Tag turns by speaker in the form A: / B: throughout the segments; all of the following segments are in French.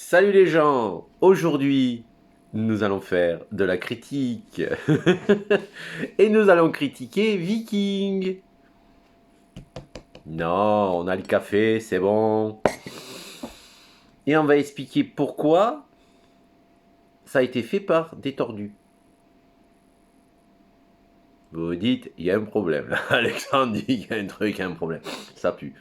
A: Salut les gens! Aujourd'hui, nous allons faire de la critique. Et nous allons critiquer Viking. Non, on a le café, c'est bon. Et on va expliquer pourquoi ça a été fait par des tordus. Vous vous dites, il y a un problème. Alexandre dit, il y a un truc, il y a un problème. Ça pue.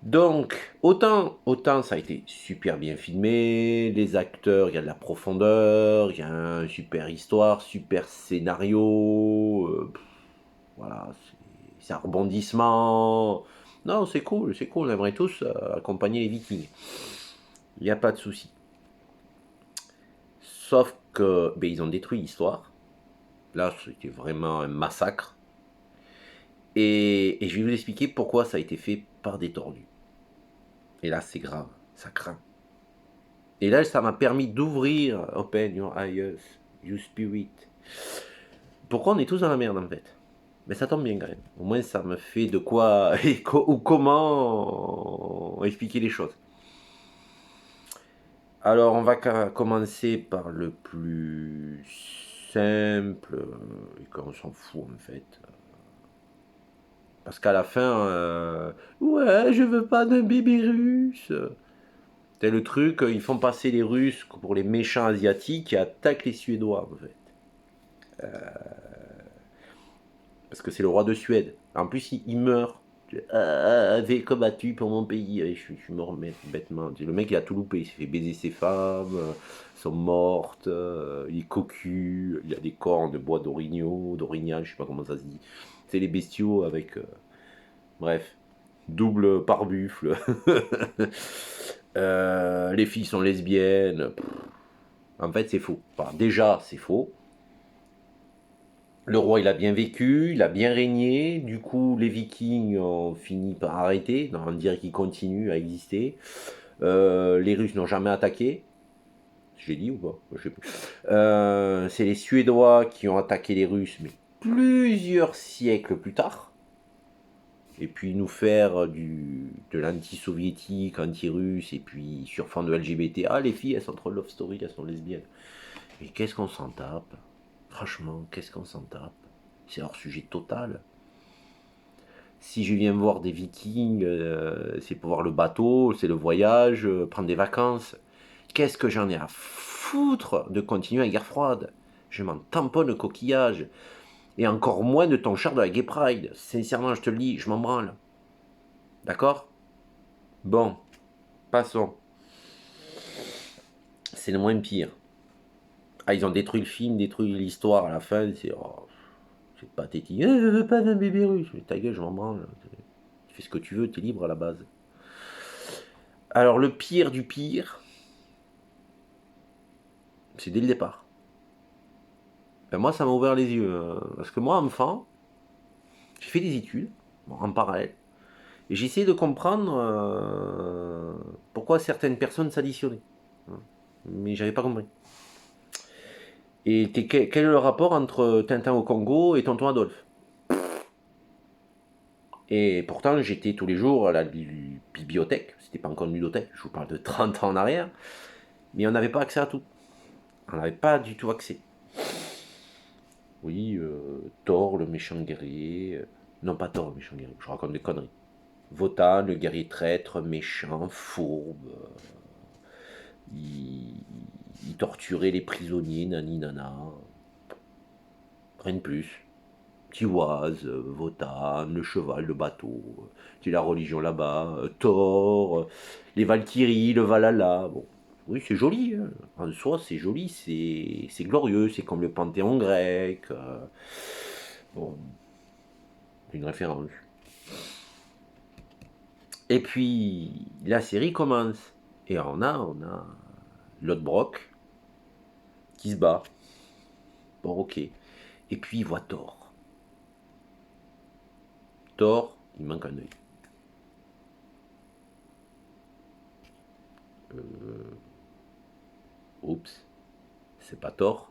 A: Donc, autant ça a été super bien filmé, les acteurs, il y a de la profondeur, il y a une super histoire, super scénario, voilà, c'est un rebondissement. Non, c'est cool, on aimerait tous accompagner les Vikings. Il n'y a pas de souci. Sauf que, ben, ils ont détruit l'histoire. Là, c'était vraiment un massacre. Et je vais vous expliquer pourquoi ça a été fait par des tordus. Et là, c'est grave, ça craint. Et là, ça m'a permis d'ouvrir Open Your Eyes, You Spirit. Pourquoi on est tous dans la merde en fait? Mais ça tombe bien quand même. Au moins, ça me fait de quoi ou comment expliquer les choses. Alors, on va commencer par le plus simple, et qu'on s'en fout en fait. Parce qu'à la fin, ouais, je veux pas d'un bébé russe. C'est le truc, ils font passer les Russes pour les méchants asiatiques qui attaquent les Suédois en fait. Parce que c'est le roi de Suède. En plus, il meurt. Avait combattu pour mon pays. Et je suis mort bêtement. Le mec, il a tout loupé. Il s'est fait baiser ses femmes. Sont mortes. Il est cocu. Il a des cornes de bois d'orignal, je sais pas comment ça se dit. C'est les bestiaux avec. Bref. Double pare-buffle. Les filles sont lesbiennes. En fait, c'est faux. Enfin, déjà, c'est faux. Le roi, il a bien vécu, il a bien régné. Du coup, les Vikings ont fini par arrêter. Non, on dirait qu'ils continuent à exister. Les Russes n'ont jamais attaqué. J'ai dit ou pas? Je sais plus. C'est les Suédois qui ont attaqué les Russes, mais plusieurs siècles plus tard. Et puis nous faire de l'anti-soviétique, anti-russe, et puis sur fond de LGBT. Ah, les filles, elles sont trop love story, elles sont lesbiennes. Mais qu'est-ce qu'on s'en tape? Franchement, qu'est-ce qu'on s'en tape? C'est hors sujet total. Si je viens voir des Vikings, c'est pour voir le bateau, c'est le voyage, prendre des vacances. Qu'est-ce que j'en ai à foutre de continuer la guerre froide? Je m'en tamponne le coquillage. Et encore moins de ton char de la Gay Pride. Sincèrement, je te le dis, je m'en branle. D'accord? Bon, passons. C'est le moins pire. Ah, ils ont détruit le film, détruit l'histoire à la fin. C'est pathétique. Je veux pas d'un bébé russe. Mais ta gueule, je m'en branle. Tu fais ce que tu veux, t'es libre à la base. Alors, le pire du pire, c'est dès le départ. Ben, moi, ça m'a ouvert les yeux. Parce que moi, enfant, j'ai fait des études, bon, en parallèle, et j'ai essayé de comprendre pourquoi certaines personnes s'additionnaient. Hein. Mais j'avais pas compris. Et quel est le rapport entre Tintin au Congo et Tonton Adolphe? Et pourtant, j'étais tous les jours à la bibliothèque. C'était pas encore une ludothèque, je vous parle de 30 ans en arrière. Mais on n'avait pas accès à tout. On n'avait pas du tout accès. Oui, Thor, le méchant guerrier. Non, pas Thor, le méchant guerrier. Je raconte des conneries. Votan, le guerrier traître, méchant, fourbe. Il, il torturait les prisonniers, nani nana. Rien de plus. Tiwaz, Votan, le cheval, le bateau. Tu la religion là-bas. Thor, les Valkyries, le Valhalla. Bon. Oui, c'est joli. Hein. En soi, c'est joli, c'est glorieux. C'est comme le panthéon grec. Bon, une référence. Et puis, la série commence. Et on a Lodbrok qui se bat. Bon, ok. Et puis, il voit Thor. Thor, il manque un œil. Oups, c'est pas Thor,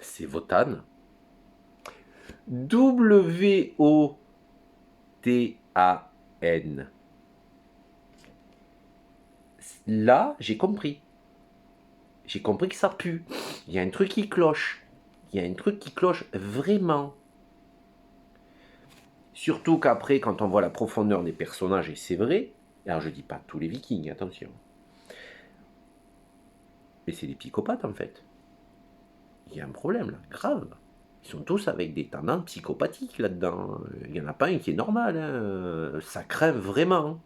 A: c'est Votan. W-O-T-A-N. Là, j'ai compris. J'ai compris que ça pue. Il y a un truc qui cloche. Il y a un truc qui cloche vraiment. Surtout qu'après, quand on voit la profondeur des personnages, et c'est vrai, alors je dis pas tous les Vikings, attention, mais c'est des psychopathes en fait. Il y a un problème là, grave. Ils sont tous avec des tendances psychopathiques là-dedans. Il n'y en a pas un qui est normal, hein. Ça crève vraiment.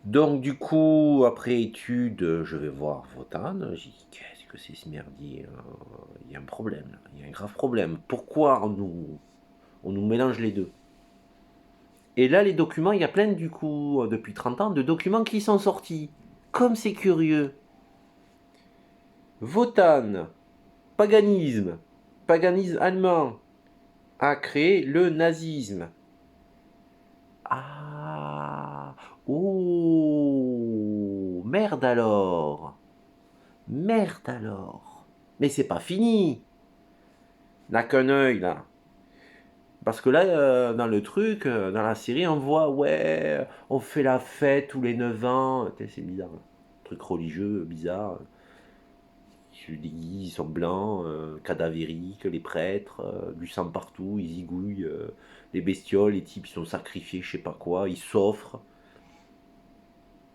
A: Donc du coup, après étude, je vais voir Wotan. J'ai dit, qu'est-ce que c'est ce merdier? Il y a un problème là, il y a un grave problème. Pourquoi on nous mélange les deux? Et là, les documents, il y a plein, du coup, depuis 30 ans, de documents qui sont sortis. Comme c'est curieux. Wotan, paganisme, paganisme allemand, a créé le nazisme. Ah, oh, merde alors. Merde alors. Mais c'est pas fini. N'a qu'un œil là. Parce que là, dans le truc, dans la série, on voit, ouais, on fait la fête tous les 9 ans. C'est bizarre. Truc religieux, bizarre. Ils sont blancs, cadavériques, les prêtres, du sang partout, ils zigouillent, les bestioles, les types, ils sont sacrifiés, je sais pas quoi, ils s'offrent.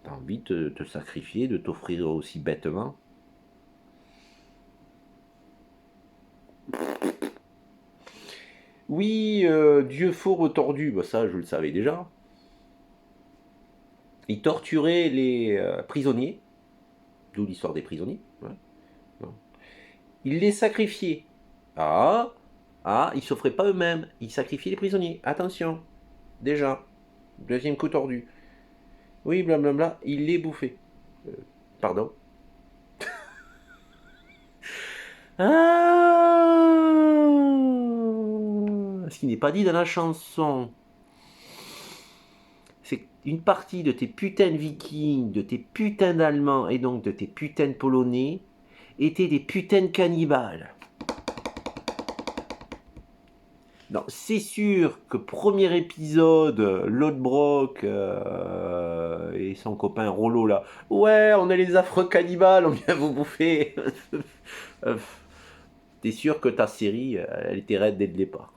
A: T'as envie de te sacrifier, de t'offrir aussi bêtement? Oui, Dieu faux retordu, bah ça je le savais déjà. Il torturait les prisonniers, d'où l'histoire des prisonniers. Ouais, non. Il les sacrifiait. Ah, ah, ils s'offraient pas eux-mêmes, ils sacrifiaient les prisonniers. Attention, déjà, deuxième coup tordu. Oui, blablabla, il les bouffait. Euh, Pardon. Ah, ce qui n'est pas dit dans la chanson, c'est une partie de tes putains de vikings, de tes putains d'allemands et donc de tes putains de polonais étaient des putains de cannibales. Non, c'est sûr que premier épisode, Lodbrok et son copain Rollo là, ouais, on est les affreux cannibales, on vient vous bouffer. Euh, T'es sûr que ta série, elle était raide dès le départ.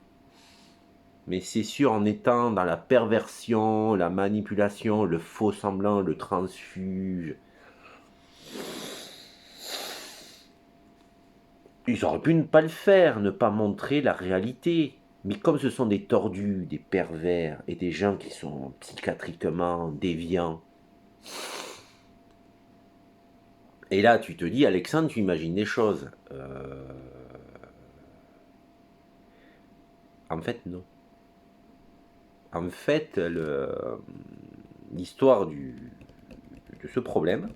A: Mais c'est sûr, en étant dans la perversion, la manipulation, le faux semblant, le transfuge, ils auraient pu ne pas le faire, ne pas montrer la réalité. Mais comme ce sont des tordus, des pervers et des gens qui sont psychiatriquement déviants, et là tu te dis, Alexandre, tu imagines des choses. En fait, non. En fait, l'histoire de ce problème,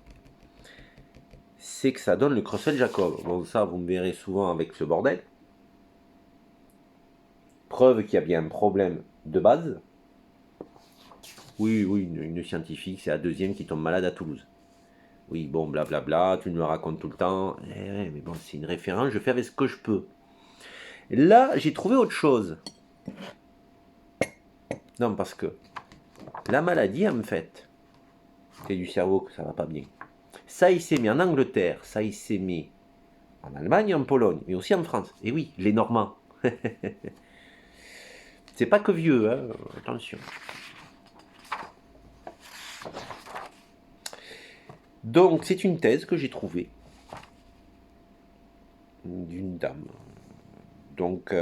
A: c'est que ça donne le Creuset-Jacob. Bon, ça, vous me verrez souvent avec ce bordel. Preuve qu'il y a bien un problème de base. Oui, oui, une scientifique, c'est la deuxième qui tombe malade à Toulouse. Oui, bon, blablabla, tu me le racontes tout le temps. Ouais, mais bon, c'est une référence, je fais avec ce que je peux. Là, j'ai trouvé autre chose. Non, parce que la maladie, en fait, c'est du cerveau que ça va pas bien. Ça, il s'est mis en Angleterre, ça, il s'est mis en Allemagne et en Pologne, mais aussi en France. Et oui, les Normands. C'est pas que vieux, hein, attention. Donc, c'est une thèse que j'ai trouvée d'une dame. Donc,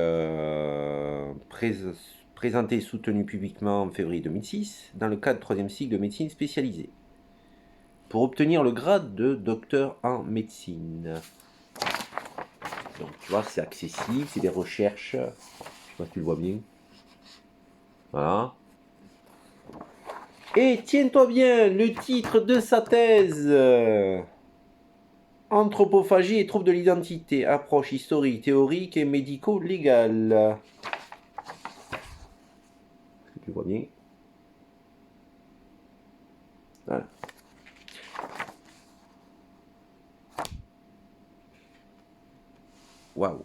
A: présentée et soutenue publiquement en février 2006 dans le cadre du troisième cycle de médecine spécialisée pour obtenir le grade de docteur en médecine. Donc, tu vois, c'est accessible, c'est des recherches. Je sais pas si tu le vois bien. Voilà. Et tiens-toi bien, le titre de sa thèse Anthropophagie et troubles de l'identité, approche historique, théorique et médico-légale. Tu vois bien. Voilà. Waouh.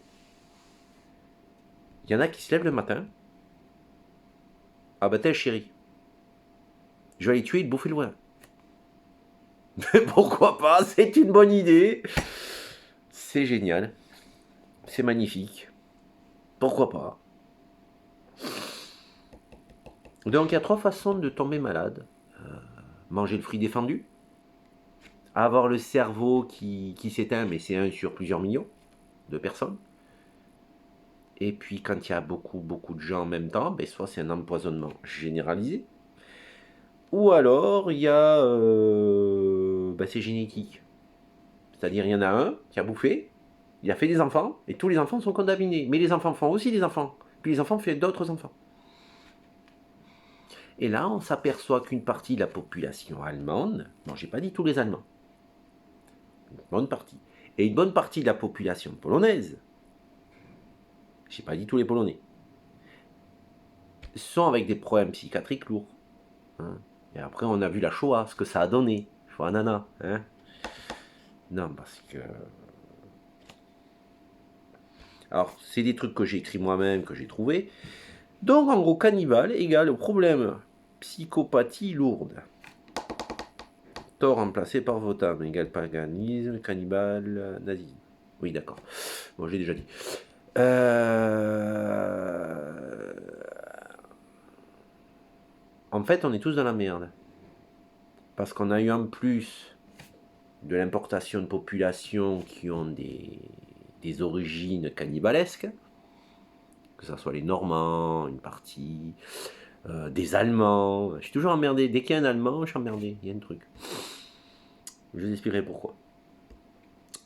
A: Il y en a qui se lèvent le matin. Ah bah t'es chéri. Je vais aller tuer et te bouffer le voisin. Mais pourquoi pas? C'est une bonne idée. C'est génial. C'est magnifique. Pourquoi pas? Donc il y a 3 façons de tomber malade. Manger le fruit défendu, avoir le cerveau qui s'éteint, mais c'est un sur plusieurs millions de personnes. Et puis quand il y a beaucoup de gens en même temps, ben, soit c'est un empoisonnement généralisé, ou alors il y a ben, c'est génétique. C'est-à-dire il y en a un qui a bouffé, il a fait des enfants, et tous les enfants sont contaminés. Mais les enfants font aussi des enfants. Puis les enfants font d'autres enfants. Et là, on s'aperçoit qu'une partie de la population allemande, non, j'ai pas dit tous les Allemands, une bonne partie, et une bonne partie de la population polonaise, j'ai pas dit tous les Polonais, sont avec des problèmes psychiatriques lourds. Hein. Et après, on a vu la Shoah, ce que ça a donné. Shoah nana. Hein. Non, parce que... Alors, c'est des trucs que j'ai écrits moi-même, que j'ai trouvé. Donc, en gros, cannibale égale problème psychopathie lourde. Tort remplacé par Votam égale paganisme, cannibale, nazisme. Oui, d'accord. Bon, j'ai déjà dit. En fait, on est tous dans la merde. Parce qu'on a eu en plus de l'importation de populations qui ont des origines cannibalesques, que ce soit les Normands, une partie, des Allemands. Je suis toujours emmerdé. Dès qu'il y a un Allemand, je suis emmerdé. Il y a un truc. Je vous expliquerai pourquoi.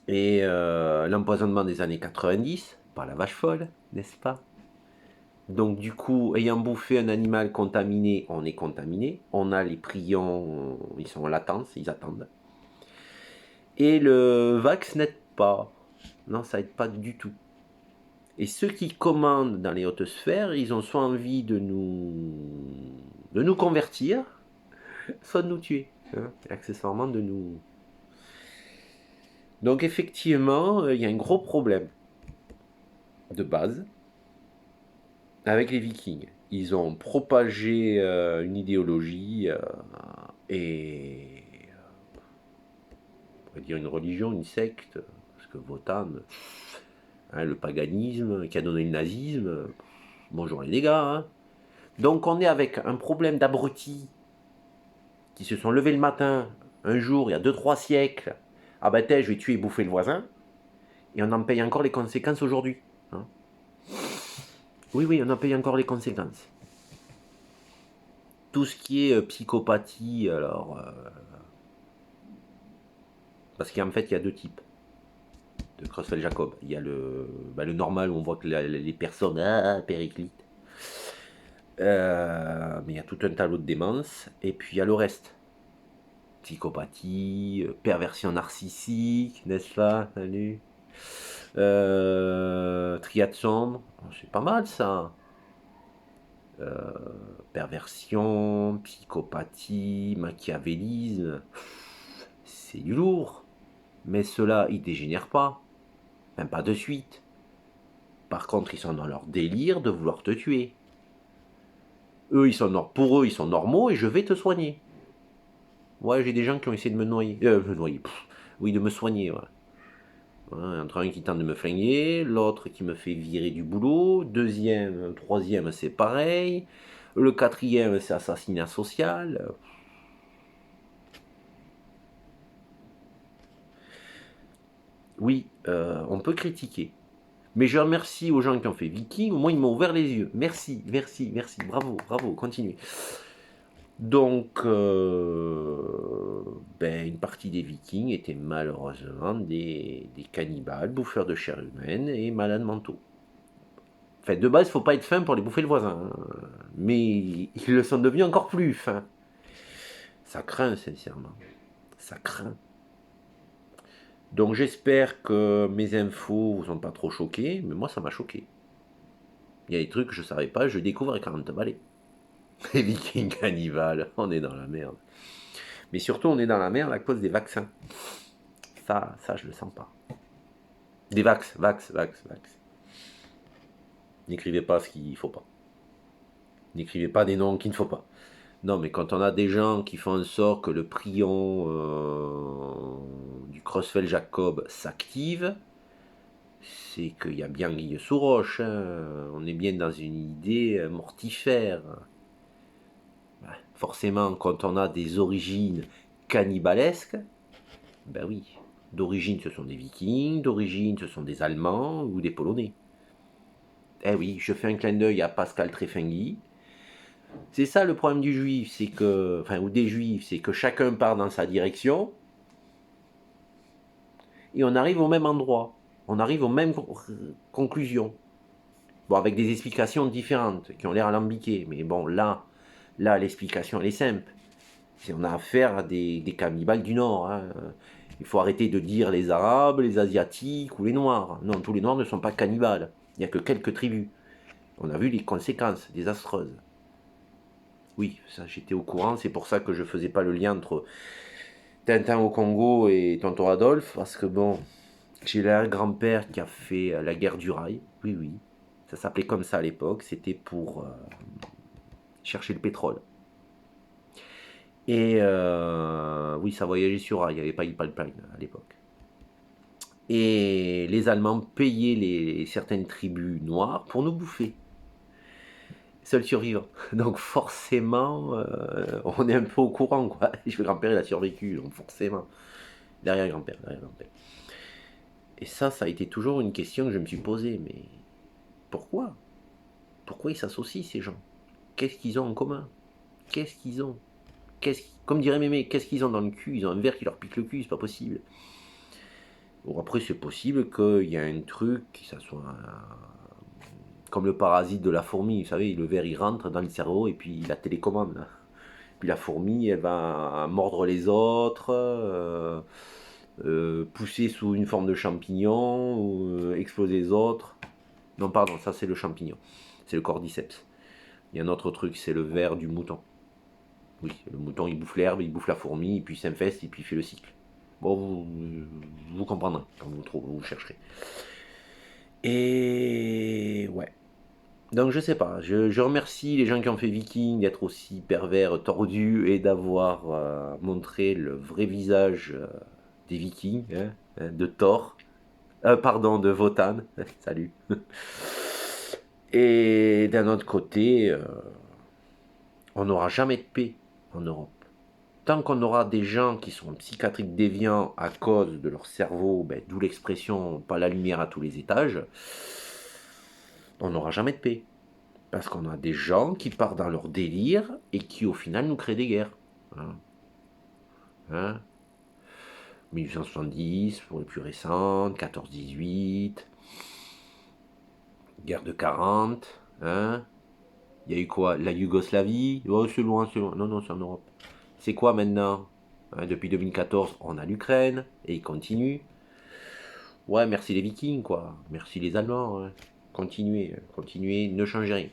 A: Et l'empoisonnement des années 90, par la vache folle, n'est-ce pas? Donc du coup, ayant bouffé un animal contaminé, on est contaminé. On a les prions, ils sont en latence, ils attendent. Et le vax n'aide pas. Non, ça aide pas du tout. Et ceux qui commandent dans les hautes sphères, ils ont soit envie de nous convertir, soit de nous tuer. Hein, et accessoirement de nous... Donc effectivement, il y a un gros problème de base avec les Vikings. Ils ont propagé une idéologie et on pourrait dire une religion, une secte, parce que Wotan, hein, le paganisme qui a donné le nazisme, bonjour les dégâts. Hein. Donc on est avec un problème d'abrutis qui se sont levés le matin, un jour, il y a 2-3 siècles, ah ben je vais tuer et bouffer le voisin, et on en paye encore les conséquences aujourd'hui. Hein. Oui, oui, on en paye encore les conséquences. Tout ce qui est psychopathie, alors... parce qu'en fait, il y a 2 types de Creutzfeldt-Jacob. Il y a le normal où on voit que les personnes périclitent. Mais il y a tout un tableau de démence. Et puis il y a le reste. Psychopathie, perversion narcissique, n'est-ce pas? Salut. Triade sombre, c'est pas mal ça. Perversion, psychopathie, machiavélisme, c'est du lourd. Mais ceux-là, ils dégénèrent pas. Même pas de suite. Par contre, ils sont dans leur délire de vouloir te tuer. Pour eux, ils sont normaux et je vais te soigner. Ouais, j'ai des gens qui ont essayé de me noyer. Oui, de me soigner. Ouais. Ouais, entre un qui tente de me flinguer, l'autre qui me fait virer du boulot, deuxième, troisième, c'est pareil. Le quatrième, c'est assassinat social. Oui, on peut critiquer. Mais je remercie aux gens qui ont fait Viking, au moins ils m'ont ouvert les yeux. Merci, merci, merci. Bravo, bravo, continuez. Donc, une partie des Vikings étaient malheureusement des cannibales, bouffeurs de chair humaine et malades mentaux. Enfin, de base, il ne faut pas être fin pour les bouffer le voisin. Hein. Mais ils le sont devenus encore plus fins. Ça craint, sincèrement. Ça craint. Donc j'espère que mes infos vous ont pas trop choqué, mais moi ça m'a choqué. Il y a des trucs que je savais pas, je découvre à 40 balais. Les Vikings cannibales, on est dans la merde. Mais surtout on est dans la merde à cause des vaccins. Ça je le sens pas. Des vax. N'écrivez pas ce qu'il faut pas. N'écrivez pas des noms qu'il ne faut pas. Non, mais quand on a des gens qui font en sorte que le prion Creutzfeldt-Jacob s'active, c'est qu'il y a bien anguille sous roche, hein. On est bien dans une idée mortifère. Forcément, quand on a des origines cannibalesques, ben oui, d'origine ce sont des Vikings, d'origine ce sont des Allemands ou des Polonais. Eh oui, je fais un clin d'œil à Pascal Trefenghi. C'est ça le problème du juif, c'est que, enfin, ou des juifs, c'est que chacun part dans sa direction et on arrive au même endroit, on arrive aux mêmes conclusions. Bon, avec des explications différentes qui ont l'air alambiquées, mais bon, là l'explication elle est simple. On a affaire à des cannibales du Nord. Hein. Il faut arrêter de dire les Arabes, les Asiatiques ou les Noirs. Non, tous les Noirs ne sont pas cannibales. Il n'y a que quelques tribus. On a vu les conséquences désastreuses. Oui, ça j'étais au courant, c'est pour ça que je ne faisais pas le lien entre Tintin au Congo et Tonton Adolphe, parce que bon, j'ai l'arrière-grand-père qui a fait la guerre du rail. Oui, oui, ça s'appelait comme ça à l'époque, c'était pour chercher le pétrole. Et oui, ça voyageait sur rail, il n'y avait pas de pipeline à l'époque. Et les Allemands payaient certaines tribus noires pour nous bouffer. Seul survivant. Donc forcément, on est un peu au courant, quoi. Le grand-père, il a survécu, donc forcément. Derrière grand-père. Et ça a été toujours une question que je me suis posée. Mais pourquoi ils s'associent, ces gens? Qu'est-ce qu'ils ont en commun? Qu'est-ce qu'ils ont? Comme dirait Mémé, qu'est-ce qu'ils ont dans le cul? Ils ont un verre qui leur pique le cul, c'est pas possible. Bon, après, c'est possible qu'il y ait un truc, que ça soit comme le parasite de la fourmi. Vous savez, le verre, il rentre dans le cerveau et puis la télécommande. Puis la fourmi, elle va mordre les autres, pousser sous une forme de champignon, ou exploser les autres. Non, pardon, ça c'est le champignon. C'est le cordyceps. Il y a un autre truc, c'est le ver du mouton. Oui, le mouton, il bouffe l'herbe, il bouffe la fourmi, et puis il s'infeste, et puis il fait le cycle. Bon, vous comprendrez quand vous chercherez. Et ouais. Donc je sais pas, je remercie les gens qui ont fait Viking d'être aussi pervers, tordus et d'avoir montré le vrai visage des Vikings, de Thor, pardon, de Wotan, salut. Et d'un autre côté, on n'aura jamais de paix en Europe. Tant qu'on aura des gens qui sont psychiatriques déviants à cause de leur cerveau, d'où l'expression pas la lumière à tous les étages, on n'aura jamais de paix. Parce qu'on a des gens qui partent dans leur délire et qui au final nous créent des guerres. 1870 pour les plus récentes, 14-18, guerre de 40, il y a eu quoi? La Yougoslavie? Oh, c'est loin, c'est loin. Non, c'est en Europe. C'est quoi maintenant? Depuis 2014, on a l'Ukraine et ils continuent. Ouais, merci les Vikings, quoi. Merci les Allemands. Continuez, ne changez rien.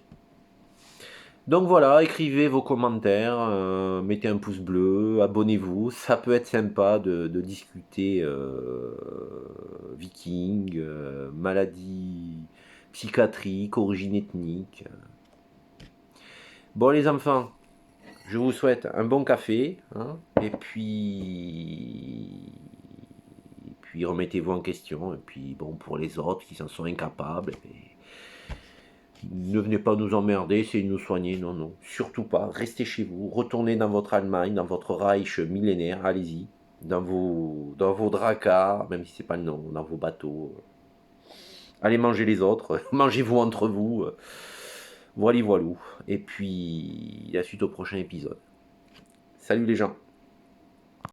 A: Donc voilà, écrivez vos commentaires, mettez un pouce bleu, abonnez-vous, ça peut être sympa de discuter viking, maladie psychiatrique, origine ethnique. Bon les enfants, je vous souhaite un bon café, et puis remettez-vous en question, et puis bon pour les autres qui s'en sont incapables, ne venez pas nous emmerder, essayez de nous soigner, non, surtout pas, restez chez vous, retournez dans votre Allemagne, dans votre Reich millénaire, allez-y, dans vos dracars, même si c'est pas le nom, dans vos bateaux, allez manger les autres, mangez-vous entre vous, voilou, et puis la suite au prochain épisode. Salut les gens.